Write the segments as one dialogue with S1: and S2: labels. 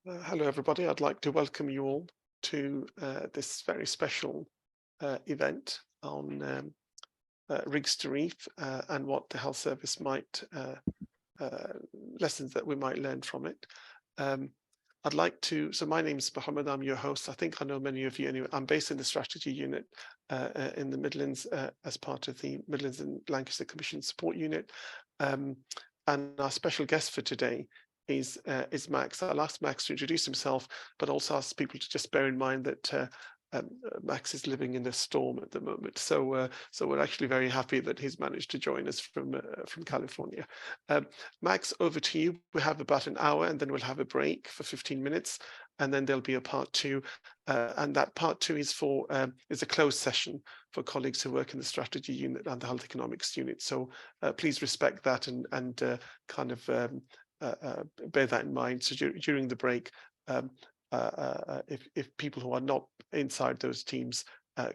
S1: Hello, everybody. I'd like to welcome you all to this very special event on rigs to reef and what the health service might, uh, lessons that we might learn from it. Um, I'd like to, so my name is Mohammed, I'm your host. I think I know many of you anyway. I'm based in the strategy unit in the Midlands as part of the Midlands and Lancashire Commission Support Unit. Um, and our special guest for today is Max. I'll ask Max to introduce himself, but also ask people to just bear in mind that Max is living in a storm at the moment. So we're actually very happy that he's managed to join us from California. Max, over to you. We have about an hour and then we'll have a break for 15 minutes and then there'll be a part two. And that part two is is a closed session for colleagues who work in the strategy unit and the health economics unit. So please respect that and kind of bear that in mind. So during the break, if people who are not inside those teams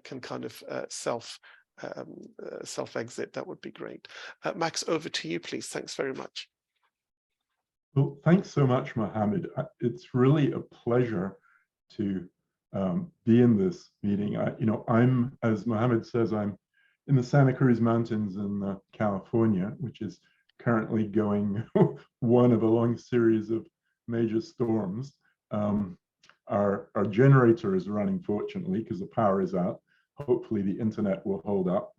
S1: can kind of self-exit, that would be great. Max, over to you, please. Thanks very much.
S2: Well, thanks so much, Mohammed. It's really a pleasure to be in this meeting. I'm, as Mohammed says, I'm in the Santa Cruz Mountains in California, which is currently going one of a long series of major storms. Our generator is running, fortunately, because the power is out. Hopefully the internet will hold up.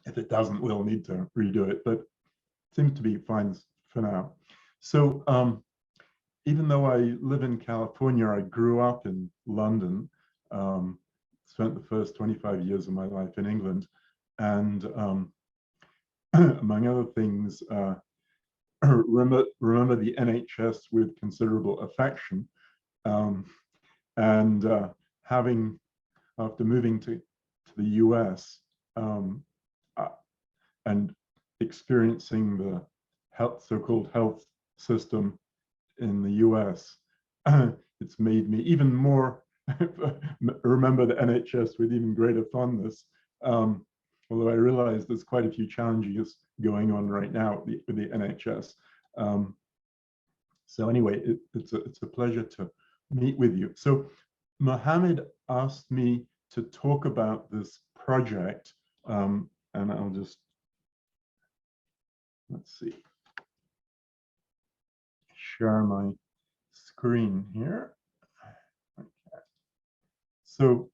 S2: If it doesn't, we'll need to redo it, but it seems to be fine for now. So even though I live in California, I grew up in London, spent the first 25 years of my life in England, and among other things, remember the NHS with considerable affection. And having, after moving to the US and experiencing the so-called health system in the US, it's made me even more remember the NHS with even greater fondness. Although I realize there's quite a few challenges going on right now with the NHS. So anyway, it's a pleasure to meet with you. So Mohammed asked me to talk about this project, and I'll just, let's see, share my screen here. Okay. So,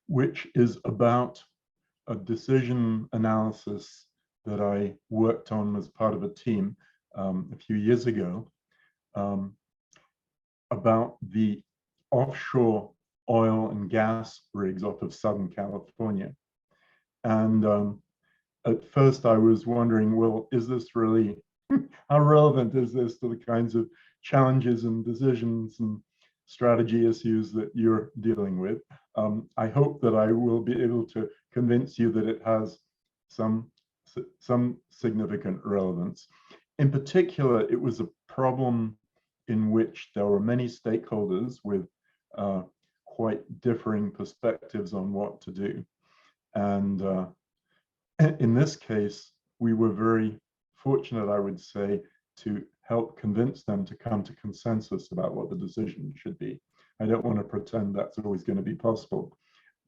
S2: which is about a decision analysis that I worked on as part of a team a few years ago about the offshore oil and gas rigs off of Southern California. And at first I was wondering, well, is this really, how relevant is this to the kinds of challenges and decisions and strategy issues that you're dealing with? I hope that I will be able to convince you that it has some significant relevance. In particular, it was a problem in which there were many stakeholders with quite differing perspectives on what to do. And in this case, we were very fortunate, I would say, to help convince them to come to consensus about what the decision should be. I don't want to pretend that's always going to be possible,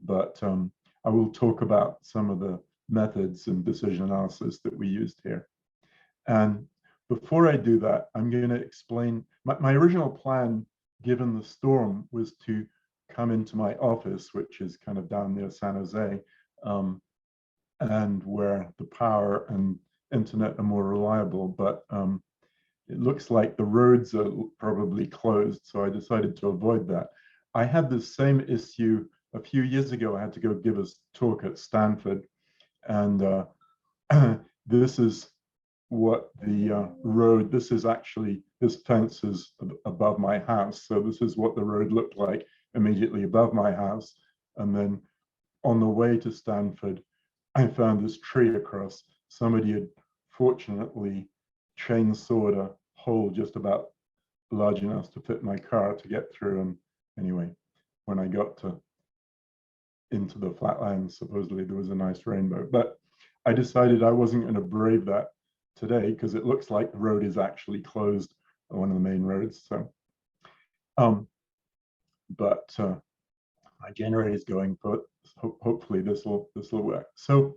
S2: but I will talk about some of the methods and decision analysis that we used here. And before I do that, I'm going to explain, my original plan, given the storm, was to come into my office, which is kind of down near San Jose, and where the power and internet are more reliable, but it looks like the roads are probably closed, so I decided to avoid that. I had the same issue a few years ago. I had to go give a talk at Stanford, and this is what the road, this is actually, this fence is above my house, so this is what the road looked like immediately above my house. And then on the way to Stanford, I found this tree across. Somebody had fortunately chainsawed a hole just about large enough to fit my car to get through. And anyway, when I got into the flatlands, supposedly there was a nice rainbow. But I decided I wasn't going to brave that today because it looks like the road is actually closed one of the main roads. So, but my generator is going, but hopefully this will work. So,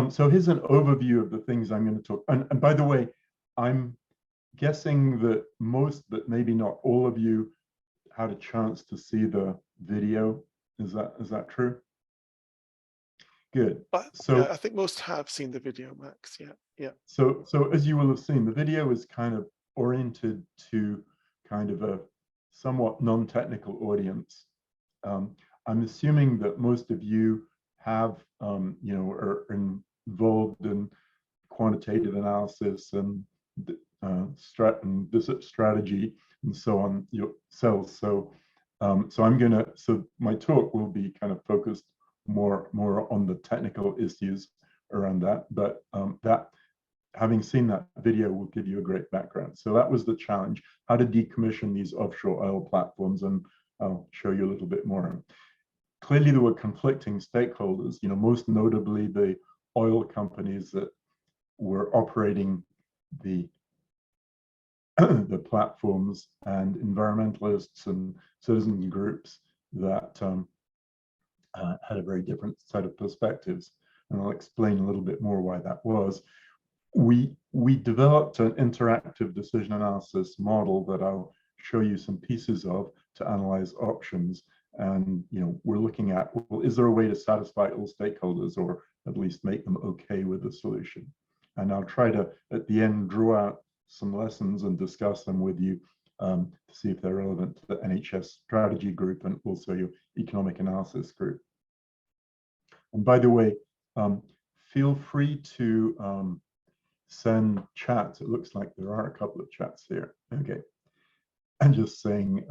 S2: so here's an overview of the things I'm going to talk. And by the way, I'm guessing that most, but maybe not all of you, had a chance to see the video. Is that true? Good. So
S1: yeah, I think most have seen the video, Max. Yeah.
S2: So as you will have seen, the video is kind of oriented to kind of a somewhat non-technical audience. I'm assuming that most of you have, you know, are involved in quantitative analysis and strategy and so on yourselves. So, so my talk will be kind of focused more on the technical issues around that. But having seen that video will give you a great background. So that was the challenge: how to decommission these offshore oil platforms, and I'll show you a little bit more. Clearly, there were conflicting stakeholders. You know, most notably the oil companies that were operating the platforms, and environmentalists and citizen groups that had a very different set of perspectives. And I'll explain a little bit more why that was. We developed an interactive decision analysis model that I'll show you some pieces of to analyze options. And you know, we're looking at, well, is there a way to satisfy all stakeholders, or at least make them okay with the solution? And I'll try to, at the end, draw out some lessons and discuss them with you to see if they're relevant to the NHS strategy group and also your economic analysis group. And by the way, feel free to send chats. It looks like there are a couple of chats here. Okay. And just saying,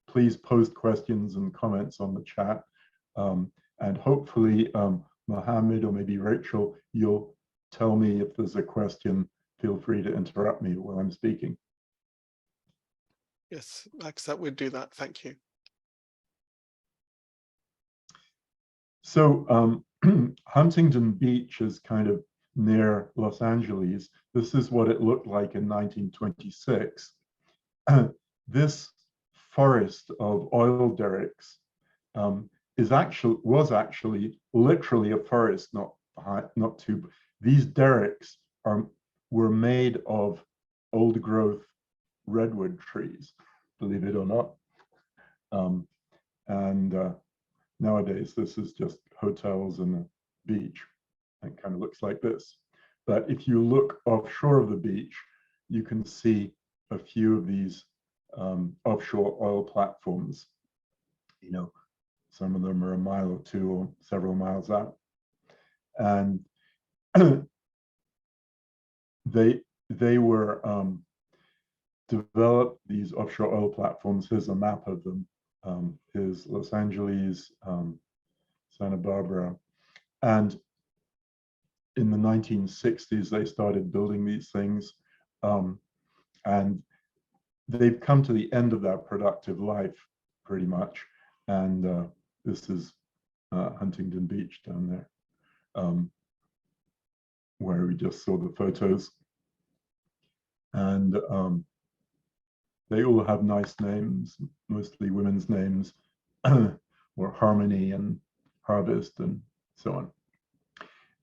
S2: please post questions and comments on the chat. And hopefully, Mohammed or maybe Rachel, you'll tell me if there's a question. Feel free to interrupt me while I'm speaking.
S1: Yes, Max, that would do that. Thank you.
S2: So Huntington Beach is kind of near Los Angeles. This is what it looked like in 1926. This forest of oil derricks was actually literally a forest, not too. These derricks were made of old growth redwood trees, believe it or not. Nowadays, this is just hotels and a beach. It kind of looks like this. But if you look offshore of the beach, you can see a few of these offshore oil platforms. You know, some of them are a mile or two or several miles out. And they were developed, these offshore oil platforms. Here's a map of them. Here's Los Angeles, Santa Barbara. And in the 1960s, they started building these things. And they've come to the end of their productive life, pretty much. And this is Huntington Beach down there, where we just saw the photos. And they all have nice names, mostly women's names, or Harmony and Harvest and so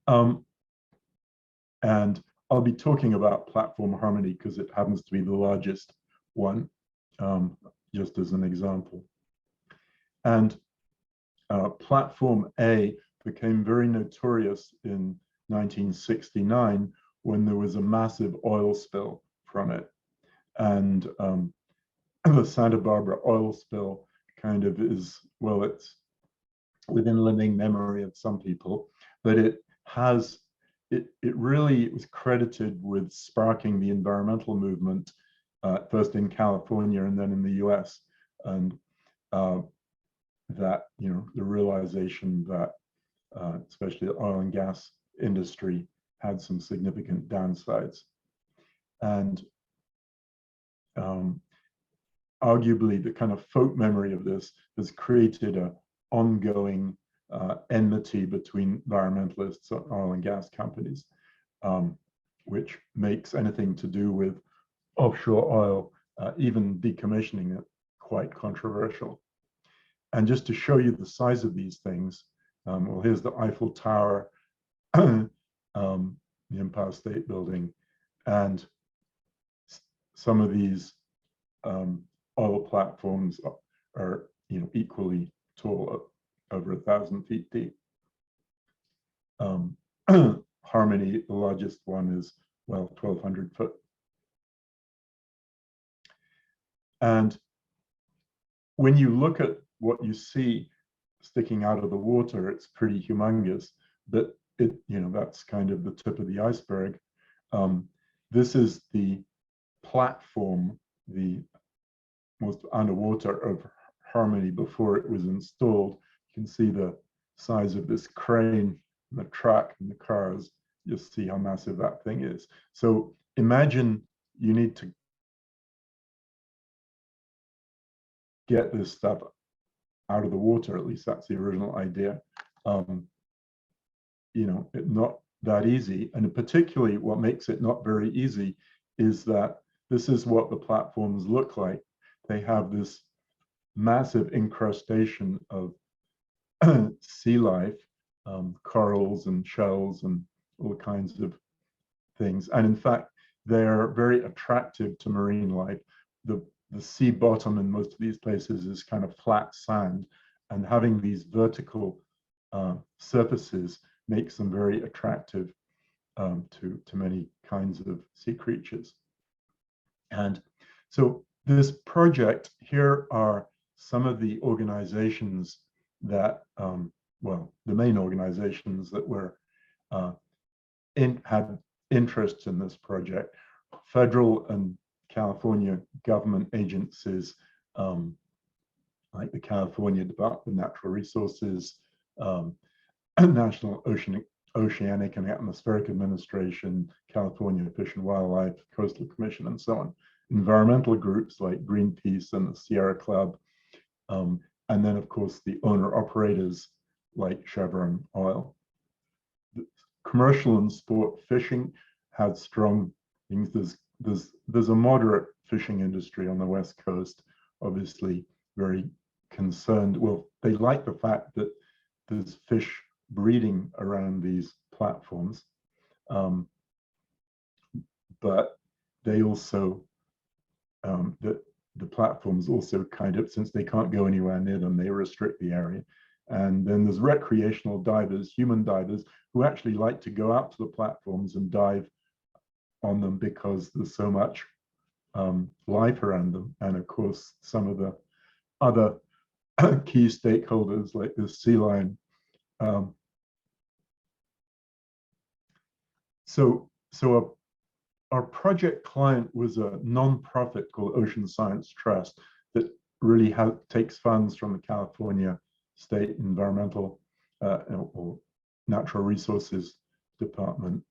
S2: on. And I'll be talking about Platform Harmony because it happens to be the largest one, just as an example. And Platform A became very notorious in 1969 when there was a massive oil spill from it. And the Santa Barbara oil spill kind of is, well, it's within living memory of some people, but it really was credited with sparking the environmental movement, first in California and then in the US. And that, you know, the realization that especially the oil and gas industry had some significant downsides. And arguably the kind of folk memory of this has created an ongoing enmity between environmentalists and oil and gas companies, which makes anything to do with offshore oil even decommissioning it, quite controversial. And just to show you the size of these things, well, here's the Eiffel Tower, the Empire State Building, and some of these oil platforms are equally tall, over 1,000 feet deep. Harmony, the largest one, is, well, 1,200 foot. And when you look at what you see sticking out of the water, it's pretty humongous, but that's kind of the tip of the iceberg. This is the platform, the most underwater of Harmony before it was installed. You can see the size of this crane, and the truck, and the cars. Just see how massive that thing is. So imagine you need to get this stuff out of the water. At least that's the original idea. It's not that easy. And particularly what makes it not very easy is that this is what the platforms look like. They have this massive incrustation of sea life, corals and shells and all kinds of things. And in fact, they're very attractive to marine life. The sea bottom in most of these places is kind of flat sand, and having these vertical surfaces makes them very attractive to many kinds of sea creatures. And so this project, here are some of the organizations that, well, the main organizations that were had interest in this project. Federal and California government agencies, like the California Department of Natural Resources, National Oceanic and Atmospheric Administration, California Fish and Wildlife, Coastal Commission, and so on. Environmental groups like Greenpeace and the Sierra Club, and then of course the owner-operators like Chevron Oil. The commercial and sport fishing had strong things. There's a moderate fishing industry on the West Coast, obviously very concerned. Well, they like the fact that there's fish breeding around these platforms, but they also the platforms also kind of, since they can't go anywhere near them, they restrict the area. And then there's recreational divers, human divers, who actually like to go out to the platforms and dive on them because there's so much life around them. And of course, some of the other key stakeholders like the sea lion. So our project client was a non-profit called Ocean Science Trust that really takes funds from the California State Environmental or Natural Resources Department.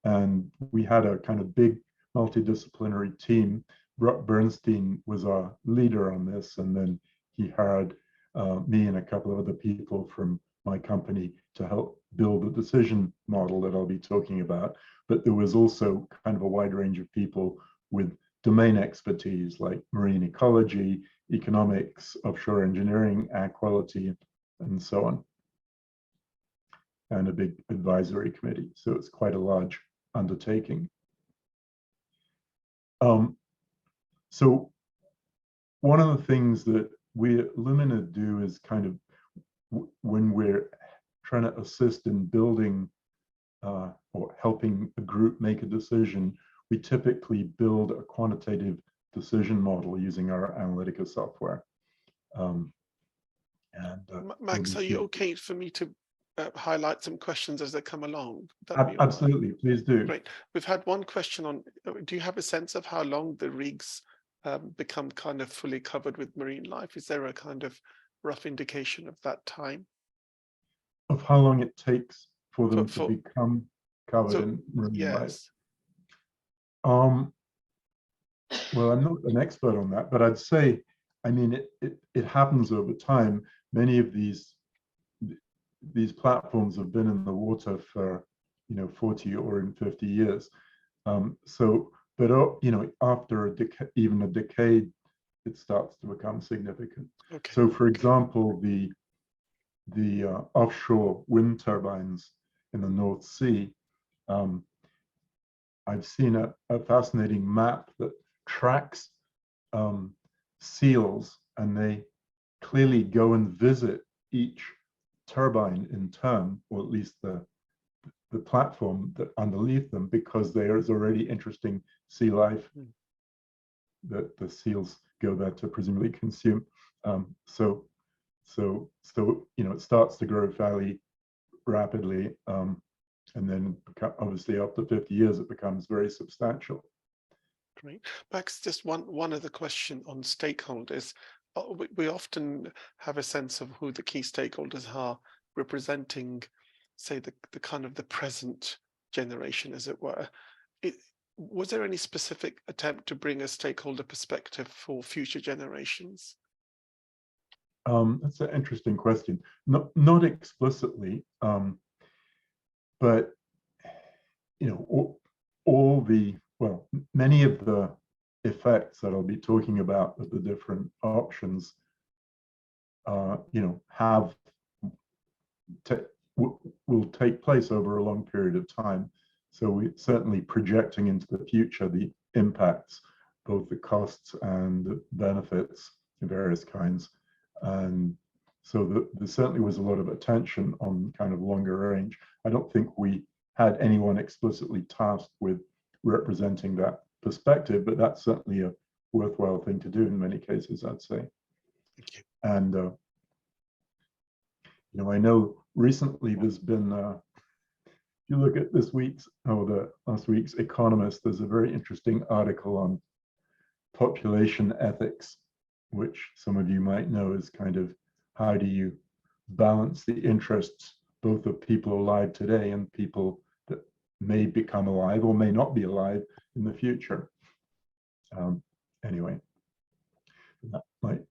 S2: And we had a kind of big multidisciplinary team. Brock Bernstein was our leader on this, and then he hired me and a couple of other people from my company to help build the decision model that I'll be talking about. But there was also kind of a wide range of people with domain expertise like marine ecology, economics, offshore engineering, air quality, and so on, and a big advisory committee. So it's quite a large undertaking. So one of the things that we at Lumina do is kind of, when we're trying to assist in building or helping a group make a decision, we typically build a quantitative decision model using our Analytica software.
S1: Max, are you okay for me to highlight some questions as they come along?
S2: Absolutely, please do.
S1: Great. We've had one question on, do you have a sense of how long the rigs become kind of fully covered with marine life? Is there a kind of rough indication of that time?
S2: Of how long it takes for them to become covered in marine life? Well, I'm not an expert on that, but I'd say, I mean, it happens over time. Many of these platforms have been in the water for 40 or 50 years. So but after even a decade, it starts to become significant.
S1: Okay.
S2: So, for example, the offshore wind turbines in the North Sea, I've seen a fascinating map that tracks seals, and they clearly go and visit each turbine in turn, or at least the platform that underneath them, because there is already interesting sea life that the seals go there to presumably consume. So it starts to grow fairly rapidly, and then obviously after 50 years, it becomes very substantial.
S1: Great. Max, just one other question on stakeholders. We often have a sense of who the key stakeholders are representing, say, the kind of the present generation, as it were. Was there any specific attempt to bring a stakeholder perspective for future generations?
S2: That's an interesting question. Not explicitly, but many of the effects that I'll be talking about of the different options, will take place over a long period of time. So we're certainly projecting into the future the impacts, both the costs and the benefits of various kinds. And so there certainly was a lot of attention on kind of longer range. I don't think we had anyone explicitly tasked with representing that perspective, but that's certainly a worthwhile thing to do in many cases, I'd say.
S1: Thank you.
S2: And I know recently there's been, if you look at the last week's Economist, there's a very interesting article on population ethics, which some of you might know is kind of how do you balance the interests both of people alive today and people that may become alive or may not be alive in the future. Anyway, that might.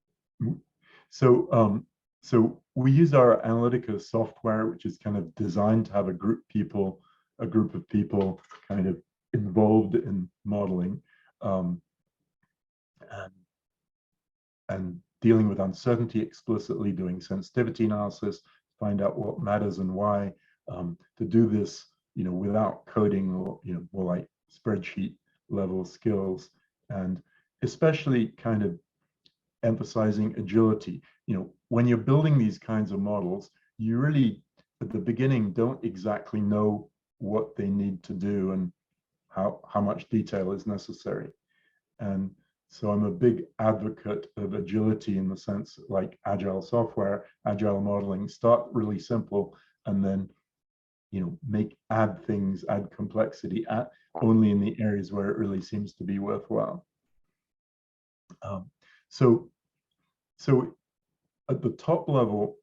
S2: So we use our Analytica software, which is kind of designed to have a group of people kind of involved in modeling, and dealing with uncertainty explicitly, doing sensitivity analysis, find out what matters and why. To do this, without coding or more like spreadsheet level skills, and especially kind of emphasizing agility. When you're building these kinds of models, you really at the beginning don't exactly know what they need to do and how much detail is necessary. And so I'm a big advocate of agility in the sense like agile software, agile modeling, start really simple and then add complexity only in the areas where it really seems to be worthwhile. So at the top level,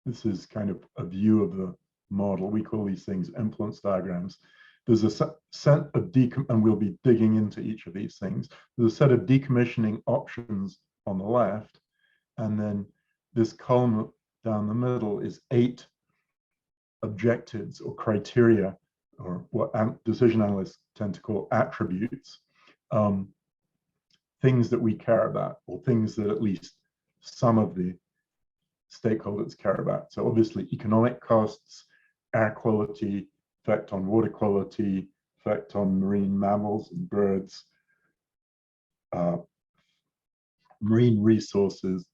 S2: this is kind of a view of the model. We call these things influence diagrams. There's a set of and we'll be digging into each of these things. There's a set of decommissioning options on the left, and then this column down the middle is 8 objectives or criteria, or what decision analysts tend to call attributes, things that we care about, or things that at least some of the stakeholders care about. So obviously economic costs, air quality, effect on water quality, effect on marine mammals and birds, marine resources,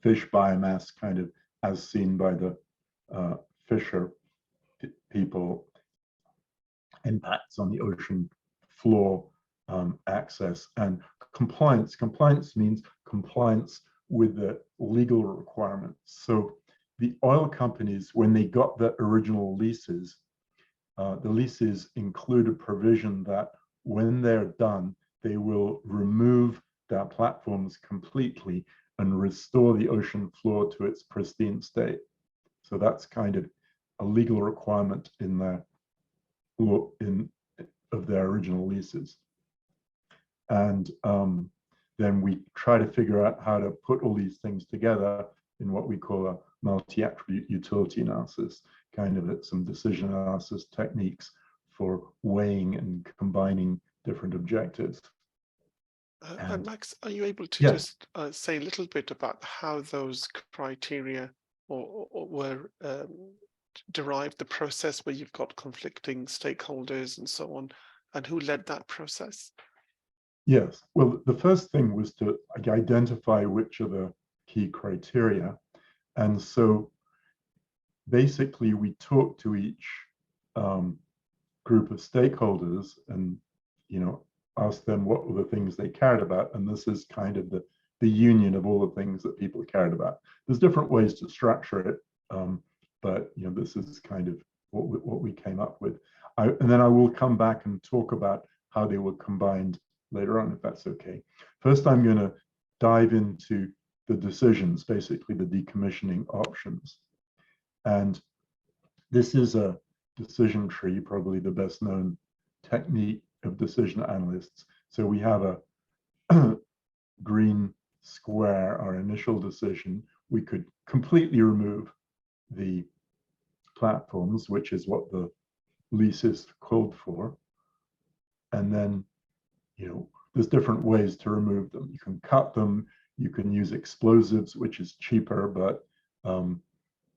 S2: fish biomass, kind of as seen by the fisher people, impacts on the ocean floor, access, and compliance. Compliance means compliance with the legal requirements. So the oil companies, when they got the original leases, the leases include a provision that when they're done, they will remove their platforms completely and restore the ocean floor to its pristine state. So that's kind of a legal requirement in of their original leases. And then we try to figure out how to put all these things together in what we call a multi-attribute utility analysis, kind of some decision analysis techniques for weighing and combining different objectives.
S1: And Max, are you able to
S2: yes.
S1: just say a little bit about how those criteria or were derived, the process where you've got conflicting stakeholders and so on, and who led that process?
S2: Yes, well, the first thing was to identify which are the key criteria. And so basically we talked to each group of stakeholders and, asked them what were the things they cared about. And this is kind of the union of all the things that people cared about. There's different ways to structure it, but this is kind of what we came up with. And then I will come back and talk about how they were combined later on, if that's okay. First, I'm going to dive into the decisions, basically the decommissioning options. And this is a decision tree, probably the best known technique of decision analysts. So we have a green square, our initial decision. We could completely remove the platforms, which is what the leases called for. And then, there's different ways to remove them. You can cut them, you can use explosives, which is cheaper, but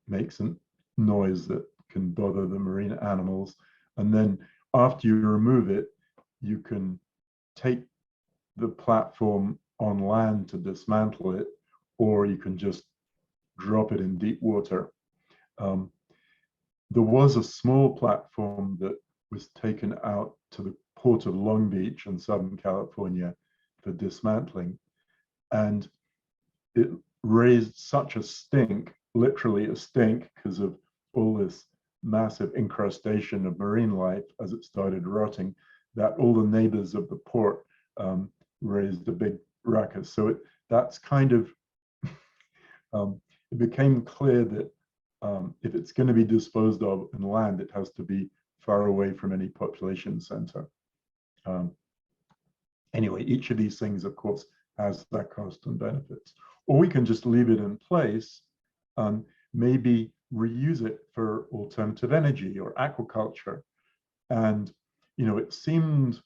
S2: makes a noise that can bother the marine animals. And then after you remove it, you can take the platform on land to dismantle it, or you can just drop it in deep water. There was a small platform that was taken out to the port of Long Beach in Southern California for dismantling. And it raised such a stink, literally a stink, because of all this massive incrustation of marine life as it started rotting, that all the neighbors of the port raised a big ruckus. So that's kind of, it became clear that if it's going to be disposed of in land, it has to be far away from any population center. Anyway, each of these things, of course, has their cost and benefits. Or we can just leave it in place and maybe reuse it for alternative energy or aquaculture. And, it seemed,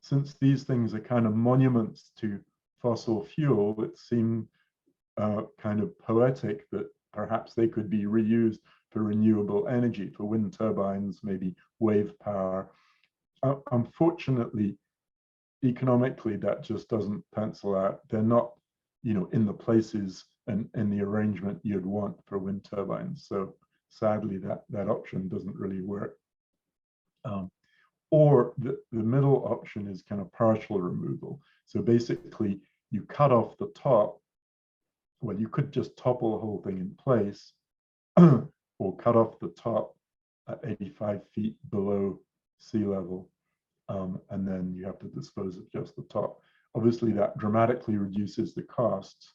S2: since these things are kind of monuments to fossil fuel, it seemed kind of poetic that perhaps they could be reused for renewable energy, for wind turbines, maybe wave power. Unfortunately, economically, that just doesn't pencil out. They're not, in the places and in the arrangement you'd want for wind turbines. So sadly, that option doesn't really work. Or the middle option is kind of partial removal. So basically, you cut off the top. Well, you could just topple the whole thing in place, or cut off the top at 85 feet below sea level, and then you have to dispose of just the top. Obviously, that dramatically reduces the costs,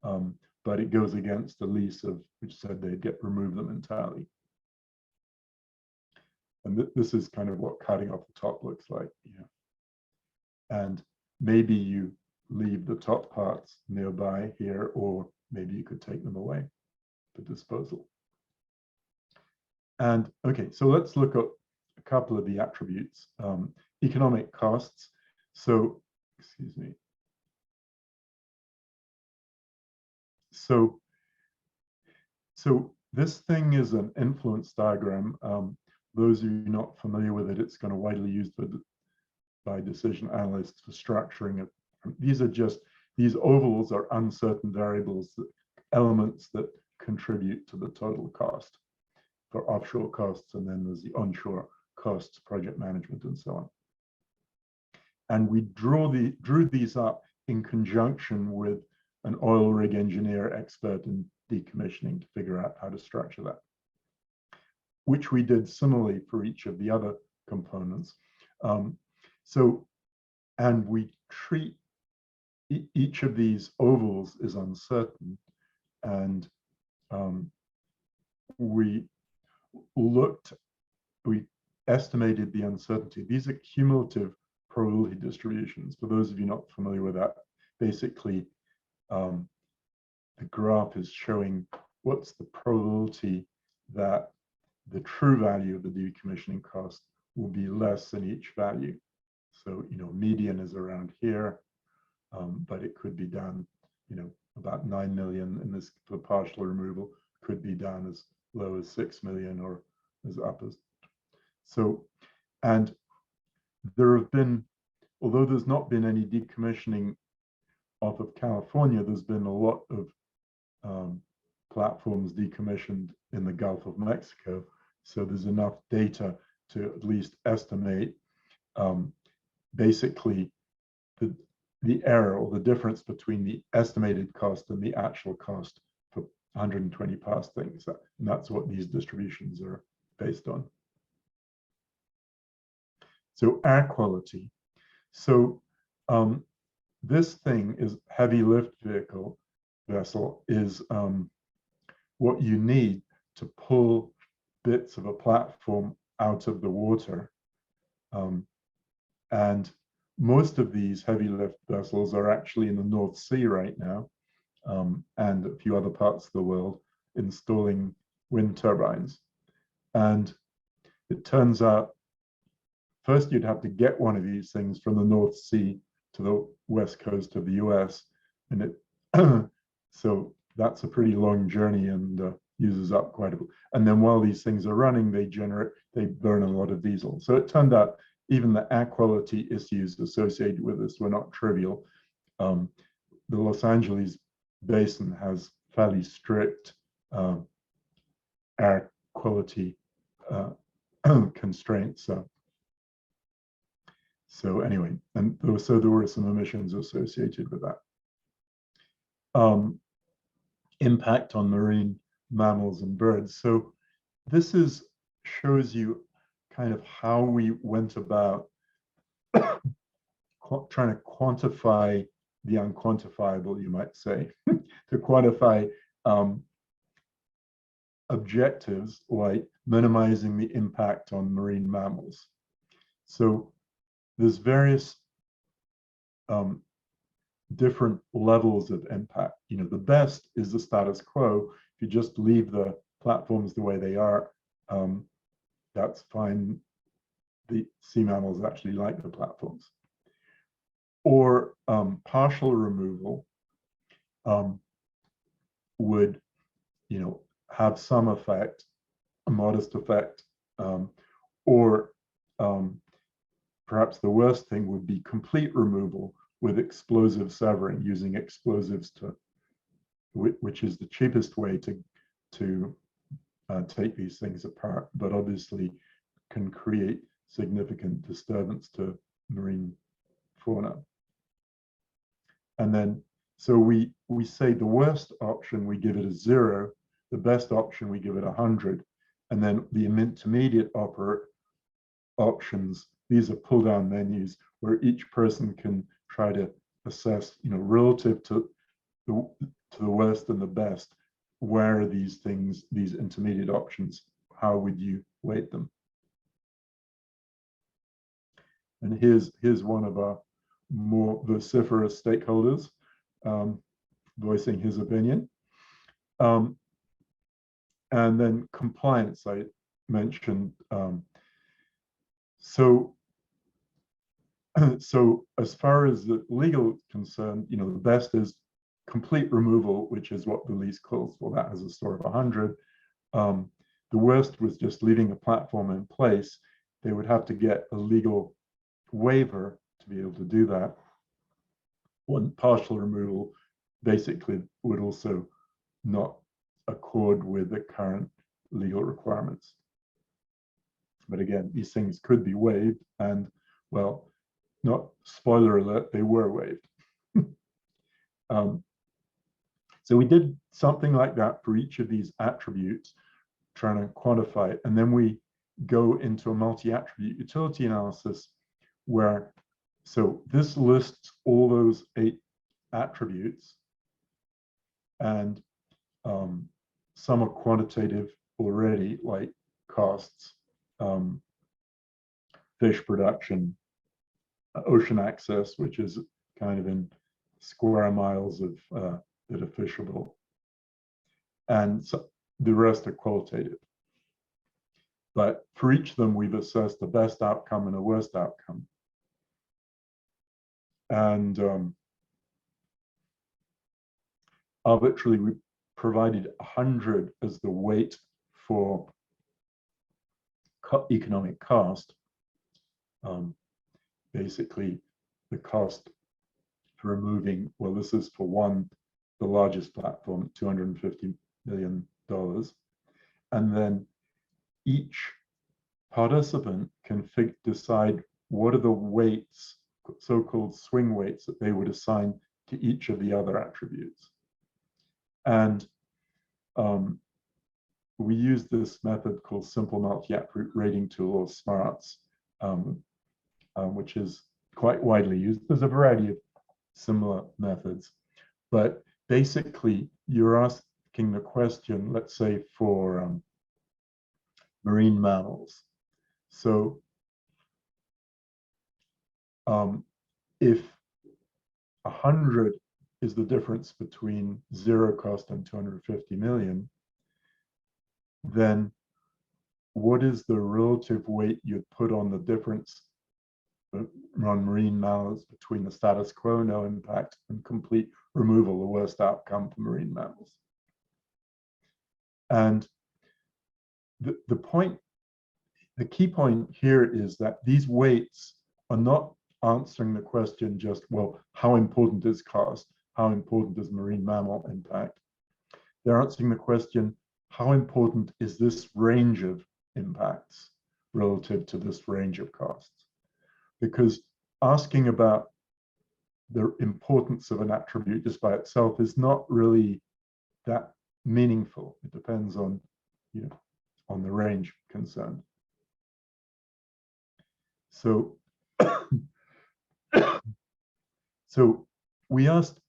S2: but it goes against the lease of which said they'd remove them entirely. And this is kind of what cutting off the top looks like. And maybe you leave the top parts nearby here, or maybe you could take them away for disposal. And okay, so let's look at a couple of the attributes. Economic costs. So, excuse me. So this thing is an influence diagram. Those of you not familiar with it, it's kind of widely used by decision analysts for structuring it. These ovals are uncertain variables, elements that contribute to the total cost for offshore costs, and then there's the onshore costs, project management, and so on. And we drew these up in conjunction with an oil rig engineer expert in decommissioning to figure out how to structure that, which we did similarly for each of the other components. And we treat each of these ovals as uncertain, and we estimated the uncertainty. These are cumulative probability distributions. For those of you not familiar with that, basically the graph is showing what's the probability that the true value of the decommissioning cost will be less in each value. So, median is around here, but it could be down, about 9 million in this for partial removal, could be down as low as 6 million or as up as. So, and there have been, although there's not been any decommissioning off of California, there's been a lot of platforms decommissioned in the Gulf of Mexico. So there's enough data to at least estimate basically the error or the difference between the estimated cost and the actual cost for 120 past things. And that's what these distributions are based on. So air quality. So this thing is heavy lift vessel is what you need to pull bits of a platform out of the water. And most of these heavy lift vessels are actually in the North Sea right now, and a few other parts of the world installing wind turbines. And it turns out, first you'd have to get one of these things from the North Sea to the west coast of the US. And it so that's a pretty long journey and uses up quite a bit. And then while these things are running, they burn a lot of diesel. So it turned out even the air quality issues associated with this were not trivial. The Los Angeles basin has fairly strict air quality constraints. So anyway, and so there were some emissions associated with that. Impact on marine mammals and birds. So this shows you kind of how we went about trying to quantify the unquantifiable, you might say, to quantify objectives like minimizing the impact on marine mammals. So there's various different levels of impact. The best is the status quo. If you just leave the platforms the way they are, that's fine. The sea mammals actually like the platforms. Or partial removal would, have some effect, a modest effect, or perhaps the worst thing would be complete removal with explosive severing, using explosives which is the cheapest way to take these things apart, but obviously can create significant disturbance to marine fauna. And then, so we say the worst option, we give it a 0, the best option, we give it 100, and then the intermediate options, these are pull-down menus where each person can try to assess, relative to the worst and the best, where are these things, these intermediate options, how would you weight them? And here's one of our more vociferous stakeholders voicing his opinion. And then compliance, I mentioned. So as far as the legal is concerned, the best is complete removal, which is what the lease calls for. That has a score of 100. The worst was just leaving a platform in place. They would have to get a legal waiver to be able to do that. One partial removal basically would also not accord with the current legal requirements. But again, these things could be waived, and well, not spoiler alert, they were waived. So we did something like that for each of these attributes, trying to quantify it, and then we go into a multi-attribute utility analysis where, so this lists all those 8 attributes, and some are quantitative already, like costs, fish production, ocean access, which is kind of in square miles of that are fishable, and so the rest are qualitative. But for each of them, we've assessed the best outcome and a worst outcome. And arbitrarily, we provided 100 as the weight for economic cost. Basically, the cost for removing, well, this is for one, the largest platform, $250 million. And then each participant can decide what are the weights, so-called swing weights, that they would assign to each of the other attributes. And we use this method called simple multi-attribute rating tool, or SMARTS, which is quite widely used. There's a variety of similar methods, but basically you're asking the question, let's say for marine mammals. So if 100 is the difference between zero cost and 250 million, then what is the relative weight you'd put on the difference on marine mammals between the status quo, no impact, and complete removal, the worst outcome for marine mammals? And the key point here is that these weights are not answering the question just, well, how important is cost? How important is marine mammal impact? They're answering the question, how important is this range of impacts relative to this range of costs? Because asking about the importance of an attribute just by itself is not really that meaningful. It depends on, on the range concerned. So, so we asked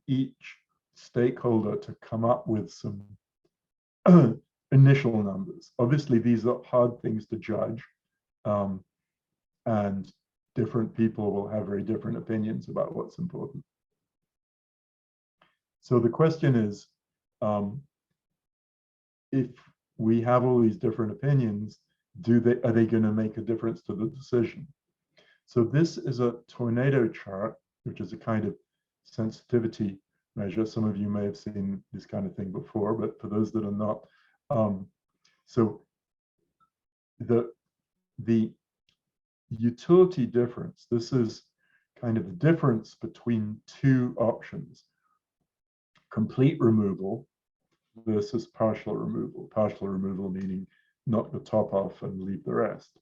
S2: each stakeholder to come up with some initial numbers. Obviously, these are hard things to judge, and different people will have very different opinions about what's important. So the question is, if we have all these different opinions, are they going to make a difference to the decision? So this is a tornado chart, which is a kind of sensitivity measure. Some of you may have seen this kind of thing before, but for those that are not, so the utility difference, this is kind of the difference between two options: complete removal versus partial removal. Partial removal meaning knock the top off and leave the rest.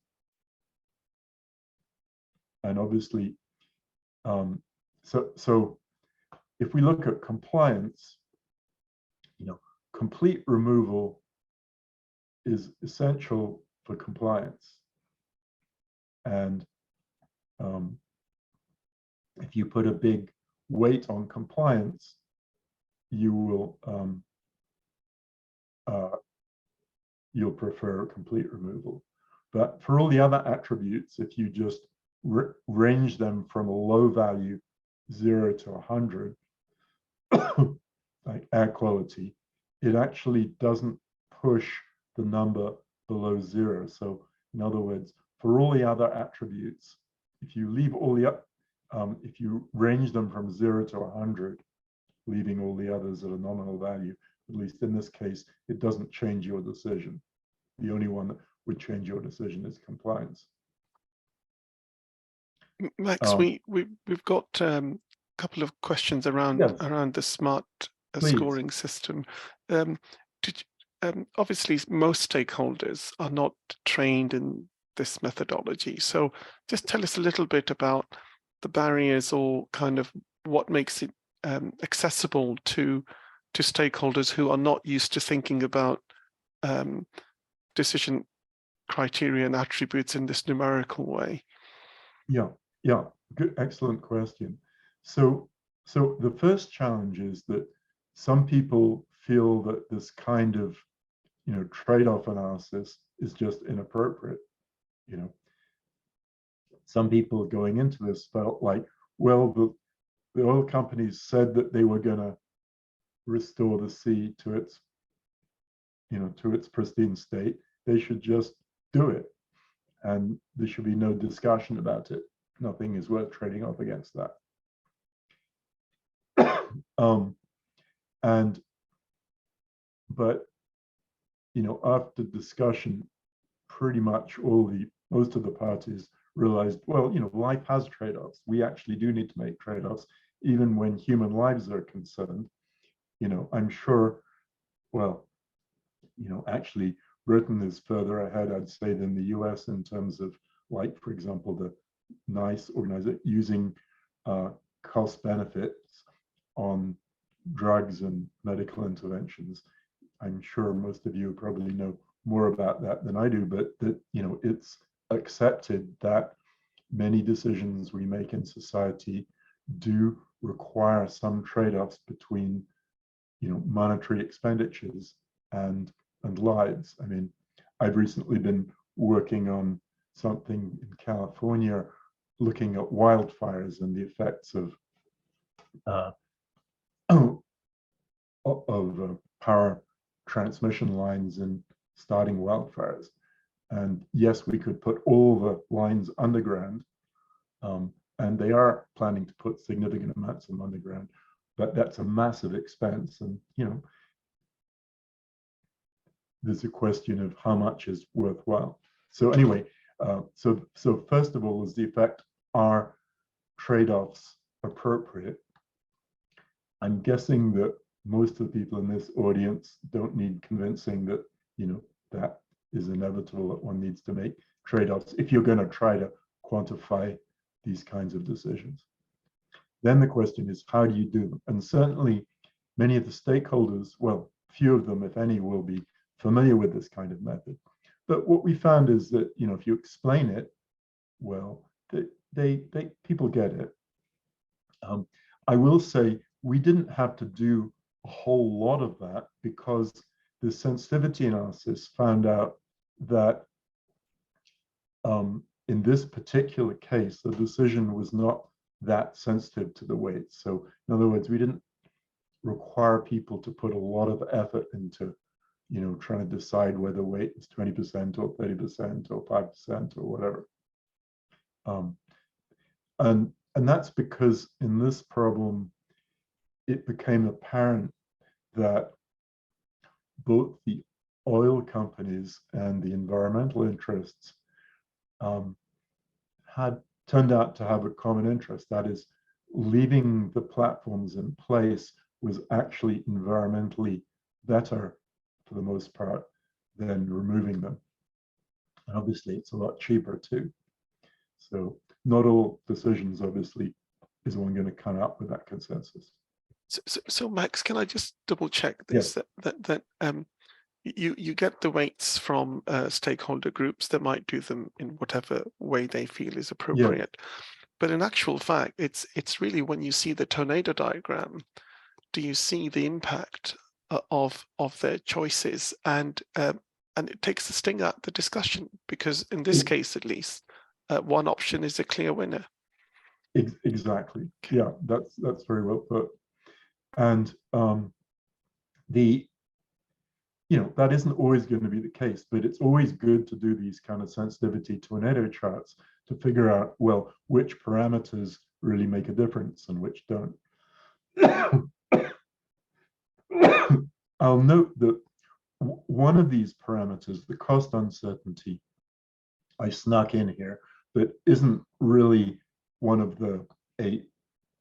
S2: And obviously, so if we look at compliance, complete removal is essential for compliance. And if you put a big weight on compliance, you will you'll prefer complete removal. But for all the other attributes, if you just range them from a low value, 0 to 100, like air quality, it actually doesn't push the number below 0. So in other words, for all the other attributes, if you leave all the if you range them from 0 to 100, leaving all the others at a nominal value, at least in this case, it doesn't change your decision. The only one that would change your decision is compliance.
S1: Max, we've got a couple of questions around around the smart scoring system. Obviously, most stakeholders are not trained in this methodology. So just tell us a little bit about the barriers, or kind of what makes it accessible to stakeholders who are not used to thinking about decision criteria and attributes in this numerical way.
S2: Yeah, good, excellent question. So the first challenge is that some people feel that this kind of trade-off analysis is just inappropriate. Some people going into this felt like, well, the oil companies said that they were going to restore the sea to its to its pristine state, they should just do it. And there should be no discussion about it. Nothing is worth trading off against that. But after discussion, pretty much most of the parties realized, well, life has trade-offs. We actually do need to make trade-offs, even when human lives are concerned. I'm sure, well, actually Britain is further ahead, I'd say, than the US in terms of, like, for example, the NICE organization using cost benefits on drugs and medical interventions. I'm sure most of you probably know more about that than I do, but that, it's accepted that many decisions we make in society do require some trade-offs between, monetary expenditures and lives. I mean, I've recently been working on something in California, looking at wildfires and the effects of power transmission lines and starting wildfires. And yes, we could put all the lines underground, and they are planning to put significant amounts of them underground, but that's a massive expense. And there's a question of how much is worthwhile. So anyway, so first of all is the effect, are trade-offs appropriate? I'm guessing that most of the people in this audience don't need convincing that, that is inevitable, that one needs to make trade-offs if you're going to try to quantify these kinds of decisions. Then the question is, how do you do them? And certainly many of the stakeholders, well, few of them, if any, will be familiar with this kind of method. But what we found is that, if you explain it well, people get it. I will say we didn't have to do a whole lot of that, because the sensitivity analysis found out that in this particular case, the decision was not that sensitive to the weight. So in other words, we didn't require people to put a lot of effort into, trying to decide whether weight is 20% or 30% or 5% or whatever. And that's because in this problem, it became apparent that both the oil companies and the environmental interests had turned out to have a common interest. That is, leaving the platforms in place was actually environmentally better for the most part than removing them. And obviously, it's a lot cheaper too. So not all decisions, obviously, is one going to come up with that consensus.
S1: So Max, can I just double check this? Yes. That you get the weights from stakeholder groups that might do them in whatever way they feel is appropriate. Yeah. But in actual fact, it's really when you see the tornado diagram, do you see the impact of their choices, and it takes the sting out the discussion, because in this case at least, one option is a clear winner.
S2: Exactly. Okay. Yeah, that's very well put. And that isn't always going to be the case, but it's always good to do these kind of sensitivity tornado charts to figure out, well, which parameters really make a difference and which don't. I'll note that one of these parameters, the cost uncertainty, I snuck in here, but isn't really one of the 8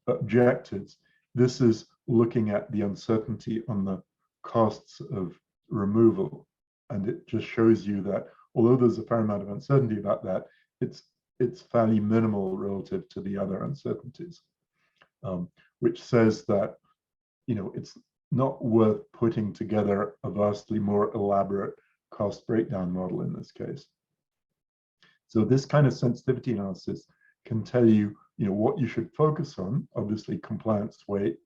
S2: objectives. This is looking at the uncertainty on the costs of removal. And it just shows you that although there's a fair amount of uncertainty about that, it's fairly minimal relative to the other uncertainties, which says that, it's not worth putting together a vastly more elaborate cost breakdown model in this case. So this kind of sensitivity analysis can tell you, what you should focus on. Obviously, compliance, weight,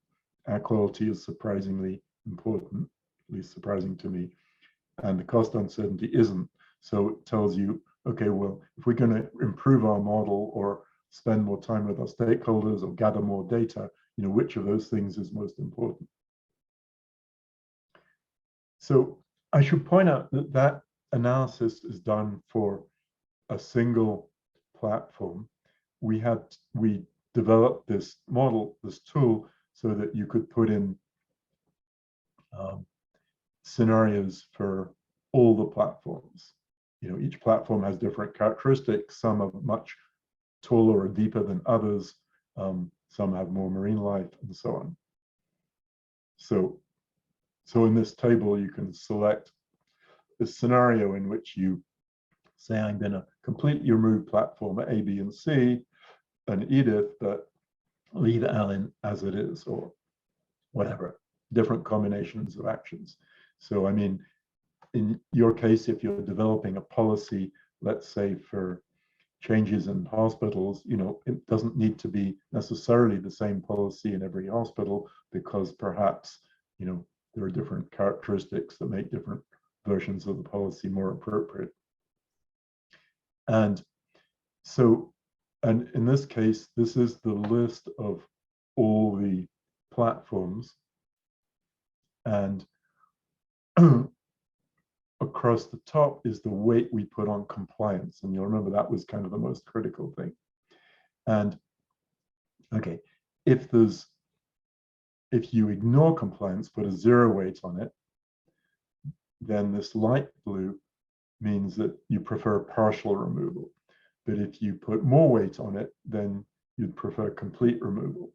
S2: air quality is surprisingly important, at least surprising to me, and the cost uncertainty isn't. So it tells you, okay, well, if we're going to improve our model or spend more time with our stakeholders or gather more data, which of those things is most important? So I should point out that analysis is done for a single platform, we developed this model, this tool, so that you could put in scenarios for all the platforms. Each platform has different characteristics. Some are much taller or deeper than others. Some have more marine life, and so on. So in this table, you can select a scenario in which you say, I'm going to completely remove platform A, B, and C, and Edith, but leave Alan as it is, or whatever, different combinations of actions. So, I mean, in your case, if you're developing a policy, let's say for changes in hospitals, it doesn't need to be necessarily the same policy in every hospital, because perhaps, there are different characteristics that make different versions of the policy more appropriate. And so, and in this case, this is the list of all the platforms. And across the top is the weight we put on compliance. And you'll remember that was kind of the most critical thing. And okay, if you ignore compliance, put a 0 weight on it, then this light blue means that you prefer partial removal. But if you put more weight on it, then you'd prefer complete removal.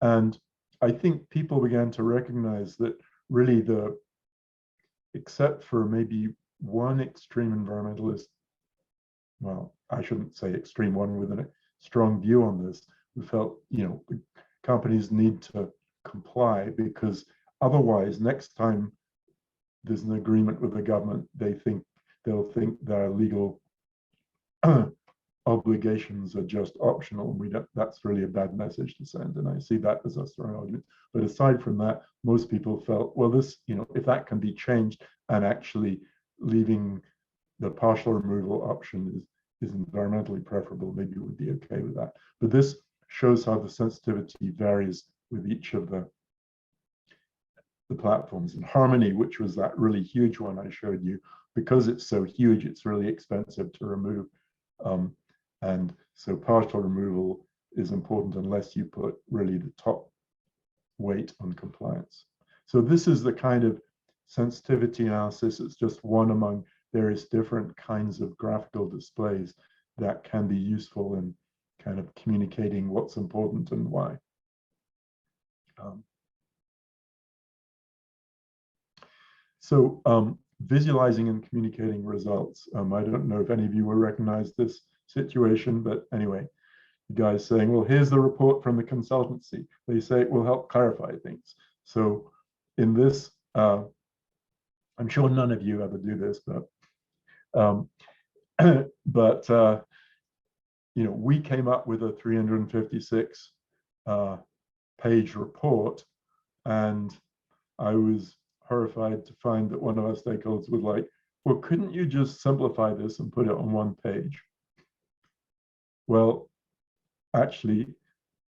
S2: And I think people began to recognize that really except for maybe one extreme environmentalist, well, I shouldn't say extreme, one with a strong view on this, we felt, the companies need to comply, because otherwise, next time there's an agreement with the government, they'll think their legal obligations are just optional. That's really a bad message to send, and I see that as a strong argument. But aside from that, most people felt, well, this, if that can be changed, and actually leaving the partial removal option is environmentally preferable, maybe it would be okay with that. But this shows how the sensitivity varies with each of the platforms. And Harmony, which was that really huge one I showed you, because it's so huge, it's really expensive to remove. And so partial removal is important unless you put really the top weight on compliance. So this is the kind of sensitivity analysis. It's just one among various different kinds of graphical displays that can be useful in kind of communicating what's important and why. Visualizing and communicating results. I don't know if any of you will recognize this situation, but anyway, the guy's saying, well, here's the report from the consultancy. They say it will help clarify things. So in this, I'm sure none of you ever do this, but we came up with a 356 page report, and I was horrified to find that one of our stakeholders was like, well, couldn't you just simplify this and put it on one page? Well, actually,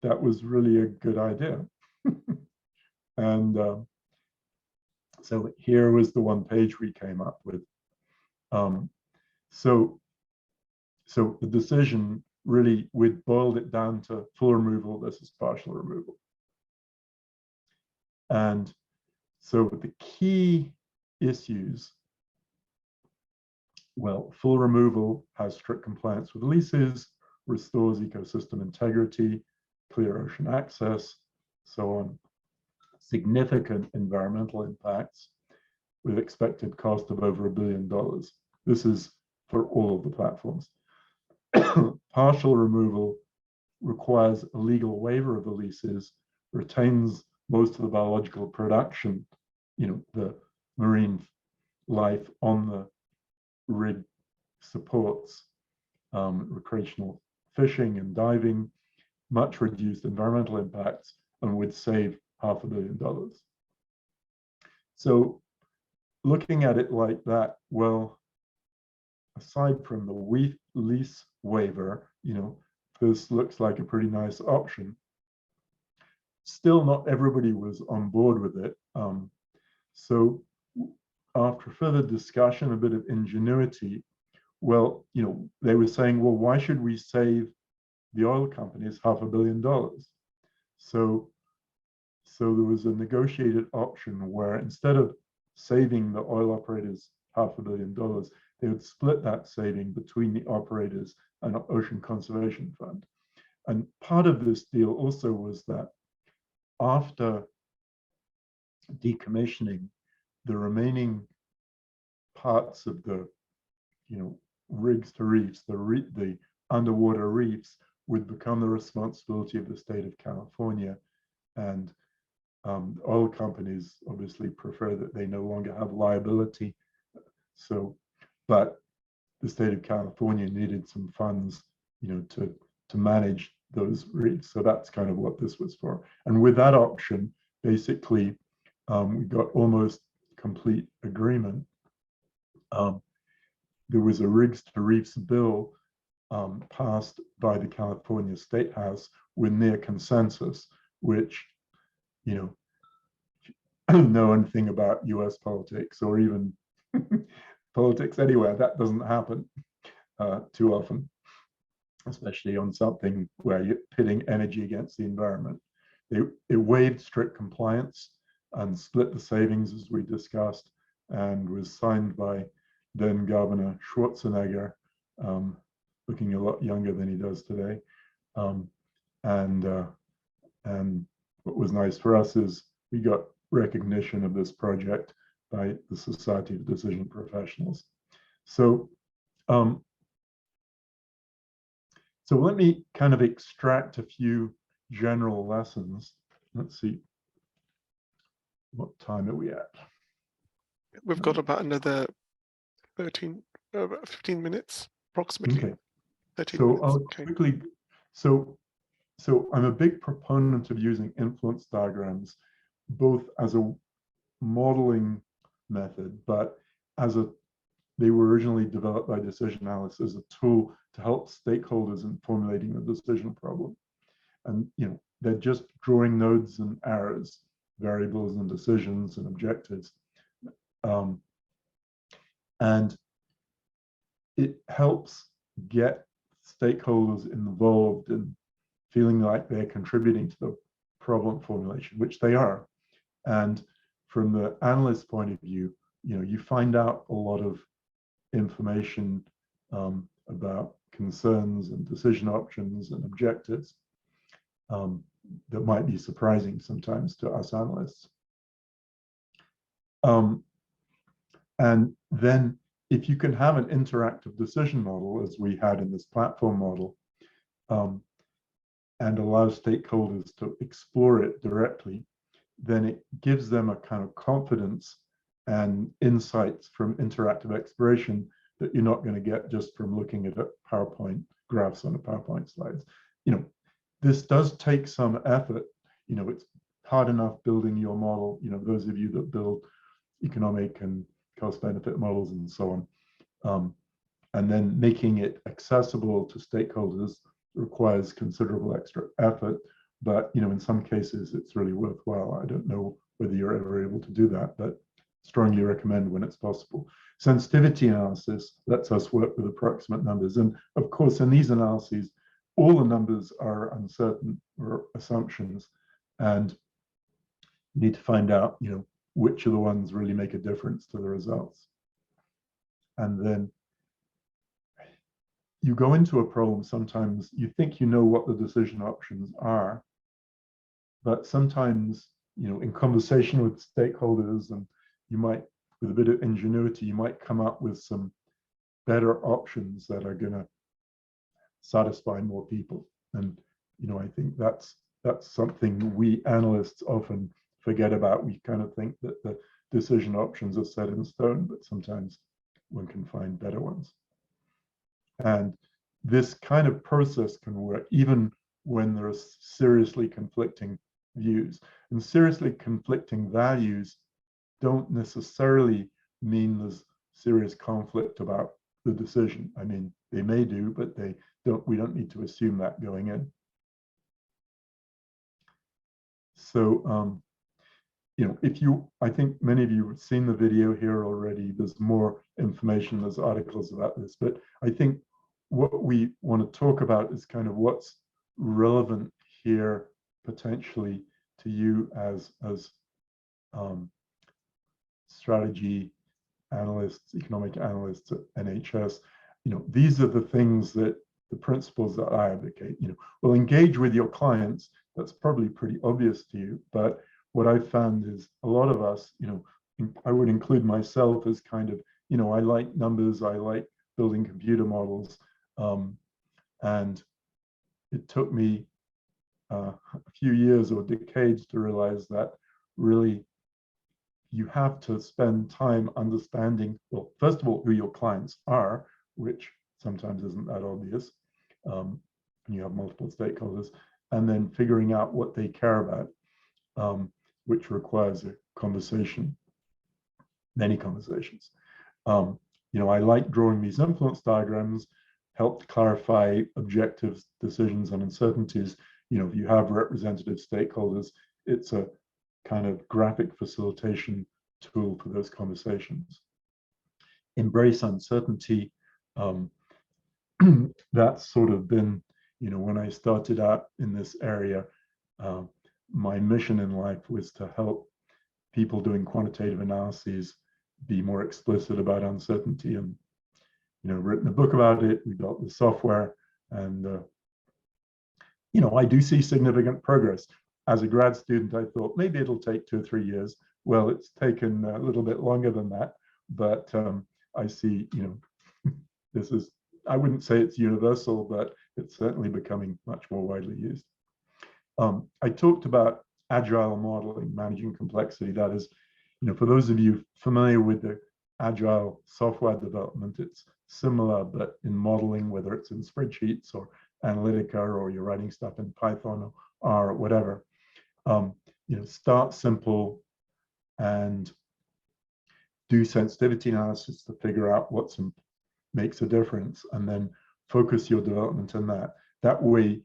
S2: that was really a good idea. And so here was the one page we came up with. So the decision really, we'd boiled it down to full removal versus partial removal. And so the key issues, well, full removal has strict compliance with leases, restores ecosystem integrity, clear ocean access, so on. Significant environmental impacts with expected cost of over $1 billion. This is for all of the platforms. Partial removal requires a legal waiver of the leases, retains most of the biological production, the marine life on the rig supports recreational fishing and diving, much reduced environmental impacts, and would save $500 million. So looking at it like that, well, aside from the lease waiver, this looks like a pretty nice option. Still, not everybody was on board with it. So after further discussion, a bit of ingenuity, well, they were saying, well, why should we save the oil companies $500 million? So there was a negotiated option where instead of saving the oil operators $500 million, they would split that saving between the operators and Ocean Conservation Fund. And part of this deal also was that after decommissioning, the remaining parts of the, rigs to reefs, the underwater reefs, would become the responsibility of the state of California. And oil companies obviously prefer that they no longer have liability. So, but the state of California needed some funds, to manage those reefs. So that's kind of what this was for. And with that option, basically, we got almost complete agreement. There was a rigs to reefs bill passed by the California State House with near consensus, which, know anything about US politics or even politics anywhere, that doesn't happen too often, especially on something where you're pitting energy against the environment. It waived strict compliance and split the savings, as we discussed, and was signed by then Governor Schwarzenegger, looking a lot younger than he does today. And what was nice for us is we got recognition of this project by the Society of Decision Professionals. So, so let me kind of extract a few general lessons. Let's see, what time are we at?
S1: We've got about another 15 minutes, approximately.
S2: Okay.
S1: 13
S2: So
S1: minutes.
S2: I'll
S1: Okay.
S2: quickly, so I'm a big proponent of using influence diagrams, both as a modeling method, but they were originally developed by decision analysts as a tool to help stakeholders in formulating the decision problem. And they're just drawing nodes and arrows, variables and decisions and objectives. And it helps get stakeholders involved in feeling like they're contributing to the problem formulation, which they are. And from the analyst's point of view, you find out a lot of information about concerns and decision options and objectives that might be surprising sometimes to us analysts. And then if you can have an interactive decision model, as we had in this platform model, and allow stakeholders to explore it directly, then it gives them a kind of confidence and insights from interactive exploration that you're not going to get just from looking at a PowerPoint graphs on a PowerPoint slides. This does take some effort. It's hard enough building your model. Those of you that build economic and cost-benefit models and so on, and then making it accessible to stakeholders requires considerable extra effort. But in some cases, it's really worthwhile. I don't know whether you're ever able to do that, but strongly recommend when it's possible. Sensitivity analysis lets us work with approximate numbers. And of course, in these analyses, all the numbers are uncertain or assumptions. And you need to find out, which of the ones really make a difference to the results. And then you go into a problem, sometimes you think you know what the decision options are, but sometimes, in conversation with stakeholders, and you might, with a bit of ingenuity, you might come up with some better options that are going to satisfy more people. And, I think that's something we analysts often forget about. We kind of think that the decision options are set in stone, but sometimes one can find better ones. And this kind of process can work even when there are seriously conflicting views. And seriously conflicting values don't necessarily mean there's serious conflict about the decision. I mean, they may do, but we don't need to assume that going in. So I think many of you have seen the video here already. There's more information, there's articles about this, but I think what we want to talk about is kind of what's relevant here potentially to you as strategy analysts, economic analysts at NHS. These are the things that the principles that I advocate. Will engage with your clients. That's probably pretty obvious to you, but what I've found is a lot of us, I would include myself as kind of, I like numbers, I like building computer models, and it took me a few years or decades to realize that really you have to spend time understanding, well, first of all, who your clients are, which sometimes isn't that obvious, and you have multiple stakeholders, and then figuring out what they care about, which requires a conversation, many conversations. I like drawing these influence diagrams, help to clarify objectives, decisions, and uncertainties. If you have representative stakeholders, it's a kind of graphic facilitation tool for those conversations. Embrace uncertainty. That's sort of been, when I started out in this area, my mission in life was to help people doing quantitative analyses be more explicit about uncertainty, and written a book about it. We built the software, and I do see significant progress. As a grad student, I thought maybe it'll take 2 or 3 years. Well, it's taken a little bit longer than that, but I see, this is, I wouldn't say it's universal, but it's certainly becoming much more widely used. I talked about agile modeling, managing complexity. That is, for those of you familiar with the agile software development, it's similar, but in modeling, whether it's in spreadsheets or Analytica, or you're writing stuff in Python or R or whatever. Start simple and do sensitivity analysis to figure out what makes a difference, and then focus your development on that. That way,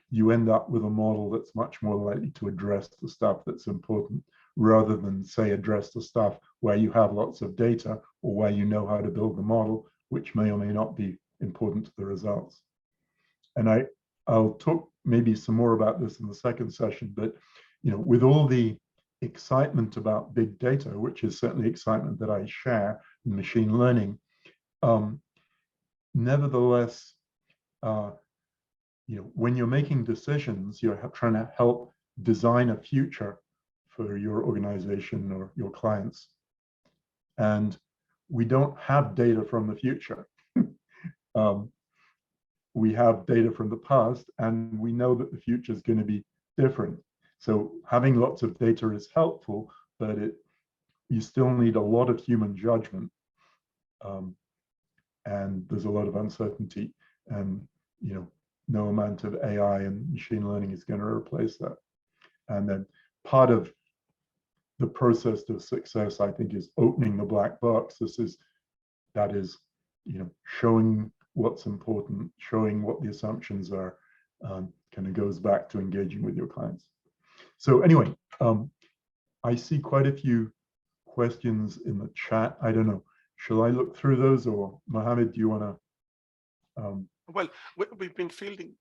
S2: you end up with a model that's much more likely to address the stuff that's important, rather than, say, address the stuff where you have lots of data or where you know how to build the model, which may or may not be important to the results. And I'll talk maybe some more about this in the second session, but with all the excitement about big data, which is certainly excitement that I share in machine learning, nevertheless, when you're making decisions, you're trying to help design a future for your organization or your clients. And we don't have data from the future. We have data from the past, and we know that the future is going to be different. So having lots of data is helpful, but you still need a lot of human judgment. And there's a lot of uncertainty, and no amount of AI and machine learning is going to replace that. And then part of the process to success, I think, is opening the black box. That is, showing what's important, showing what the assumptions are, kind of goes back to engaging with your clients. So anyway, I see quite a few questions in the chat. I don't know, shall I look through those, or Mohammed, do you want to?
S1: Well, we've been fielding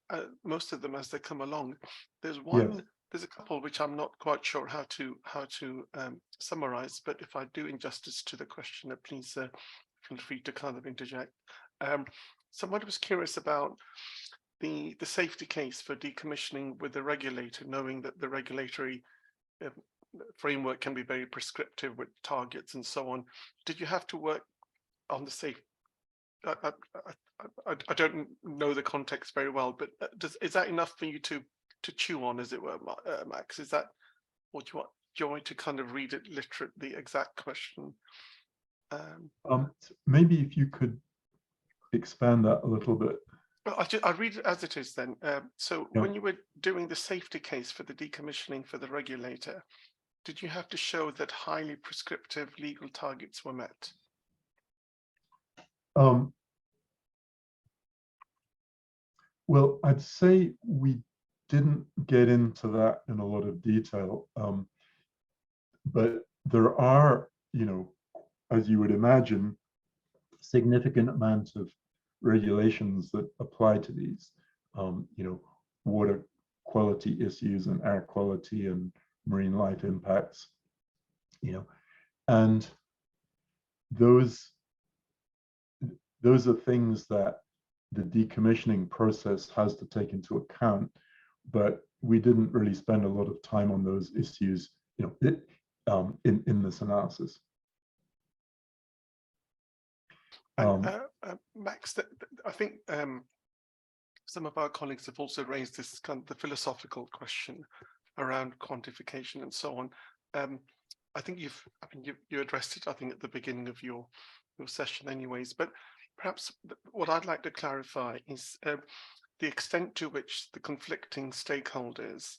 S1: most of them as they come along. There's one. Yes. There's a couple which I'm not quite sure how to summarize, but if I do injustice to the questioner, please feel free to kind of interject. Someone was curious about the safety case for decommissioning with the regulator, knowing that the regulatory framework can be very prescriptive with targets and so on. Did you have to work on the safe? I don't know the context very well, but is that enough for you to chew on, as it were, Max? Is that what you want? Do you want me to kind of read it literate, the exact question?
S2: Maybe if you could expand that a little bit.
S1: Well, I'll read it as it is then. So yeah. When you were doing the safety case for the decommissioning for the regulator, did you have to show that highly prescriptive legal targets were met?
S2: Well, I'd say we didn't get into that in a lot of detail, but there are, as you would imagine, significant amounts of regulations that apply to these, water quality issues and air quality and marine life impacts, and those are things that the decommissioning process has to take into account, but we didn't really spend a lot of time on those issues, in this analysis.
S1: Max, I think some of our colleagues have also raised this kind of the philosophical question around quantification and so on. I think you addressed it, I think, at the beginning of your session anyways, but perhaps what I'd like to clarify is the extent to which the conflicting stakeholders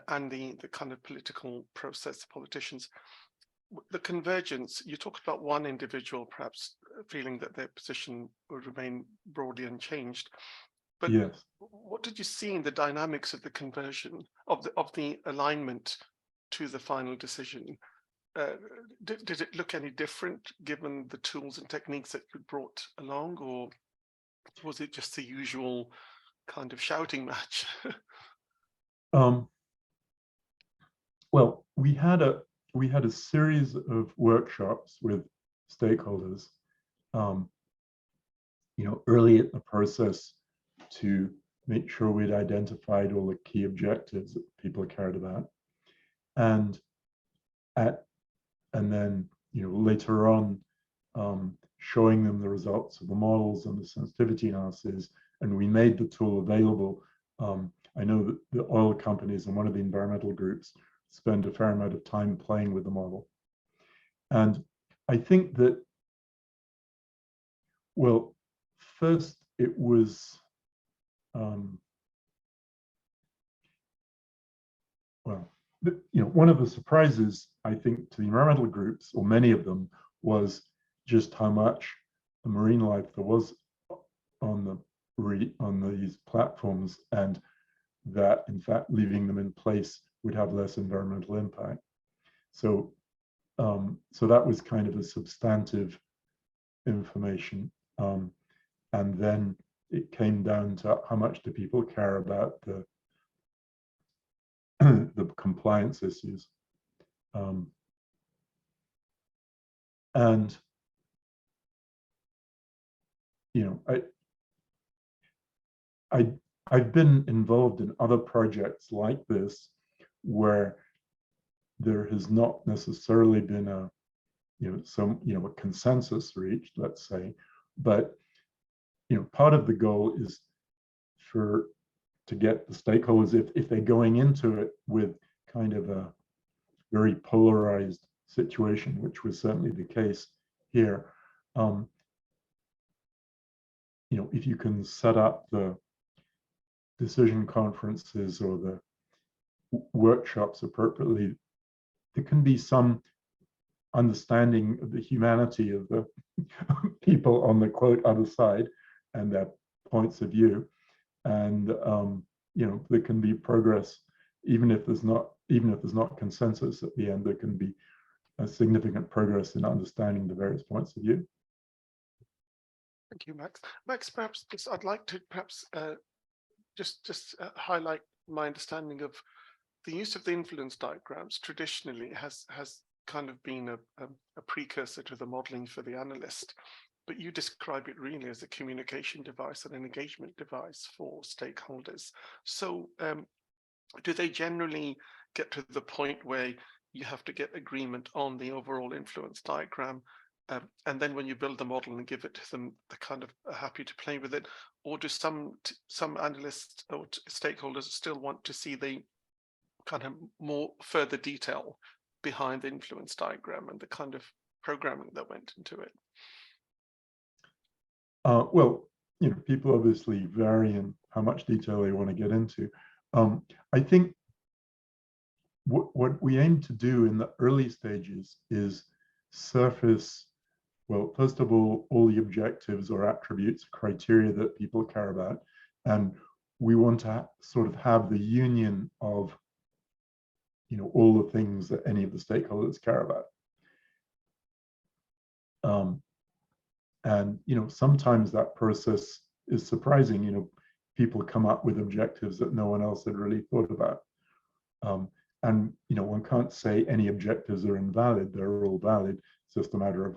S1: and the kind of political process, politicians, the convergence, you talked about one individual perhaps feeling that their position would remain broadly unchanged, but
S2: yes,
S1: what did you see in the dynamics of the conversion, of the alignment to the final decision? Did it look any different given the tools and techniques that you brought along, or was it just the usual kind of shouting match?
S2: Well, we had a series of workshops with stakeholders, early in the process to make sure we'd identified all the key objectives that people cared about, and then later on showing them the results of the models and the sensitivity analysis, and we made the tool available. I know that the oil companies and one of the environmental groups spend a fair amount of time playing with the model. And I think that, well, first it was, one of the surprises, I think, to the environmental groups, or many of them, was just how much marine life there was on these platforms, and that, in fact, leaving them in place would have less environmental impact. So that was kind of a substantive information. And then it came down to how much do people care about the compliance issues. And I've been involved in other projects like this where there has not necessarily been a consensus reached, let's say, but part of the goal is to get the stakeholders, if they're going into it with kind of a very polarized situation, which was certainly the case here, if you can set up the decision conferences or the workshops appropriately, there can be some understanding of the humanity of the people on the quote other side and their points of view, and there can be progress even if there's not consensus at the end. There can be a significant progress in understanding the various points of view.
S1: Thank you, Max. Max, perhaps I'd like to just highlight my understanding of the use of the influence diagrams. Traditionally has kind of been a precursor to the modeling for the analyst, but you describe it really as a communication device and an engagement device for stakeholders. So do they generally get to the point where you have to get agreement on the overall influence diagram, and then when you build the model and give it to them, they're kind of happy to play with it? Or do some analysts or stakeholders still want to see the kind of more further detail behind the influence diagram and the kind of programming that went into it?
S2: Well, people obviously vary in how much detail they want to get into. I think what we aim to do in the early stages is surface, well, first of all the objectives or attributes, criteria that people care about. And we want to sort of have the union of, all the things that any of the stakeholders care about. And sometimes that process is surprising. People come up with objectives that no one else had really thought about. And one can't say any objectives are invalid. They're all valid. It's just a matter of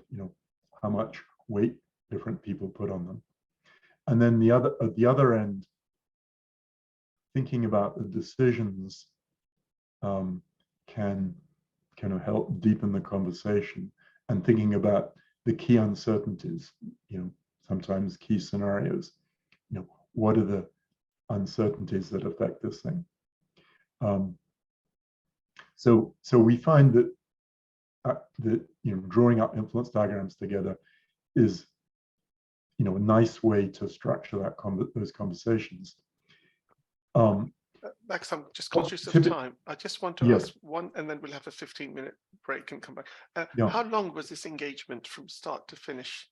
S2: how much weight different people put on them. And then at the other end, thinking about the decisions can kind of help deepen the conversation, and thinking about the key uncertainties, sometimes key scenarios. What are the uncertainties that affect this thing? So we find that drawing up influence diagrams together is a nice way to structure those conversations.
S1: Max, I'm just conscious of time. I just want to ask one, and then we'll have a 15-minute break and come back. How long was this engagement from start to finish?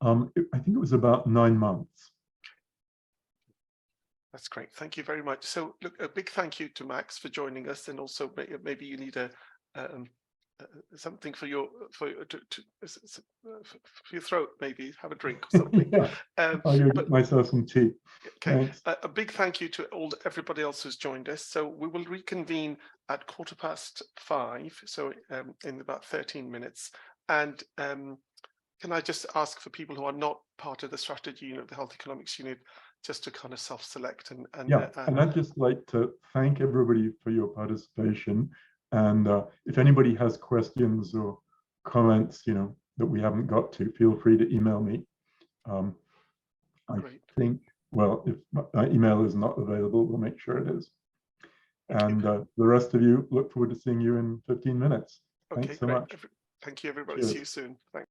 S2: I think it was about 9 months.
S1: That's great. Thank you very much. So, look, a big thank you to Max for joining us, and also maybe you need something for your throat. Maybe have a drink or something.
S2: I'll go get myself some tea.
S1: Okay. A big thank you to everybody else who's joined us. So we will reconvene at 5:15. So in about 13 minutes. And can I just ask for people who are not part of the strategy unit, the health economics unit, just to kind of self-select and
S2: I'd just like to thank everybody for your participation. And if anybody has questions or comments, that we haven't got to, feel free to email me. I think, well, if my email is not available, we'll make sure it is. And the rest of you, look forward to seeing you in 15 minutes. Thanks so much.
S1: Thank you, everybody.
S2: Cheers.
S1: See you soon. Thanks.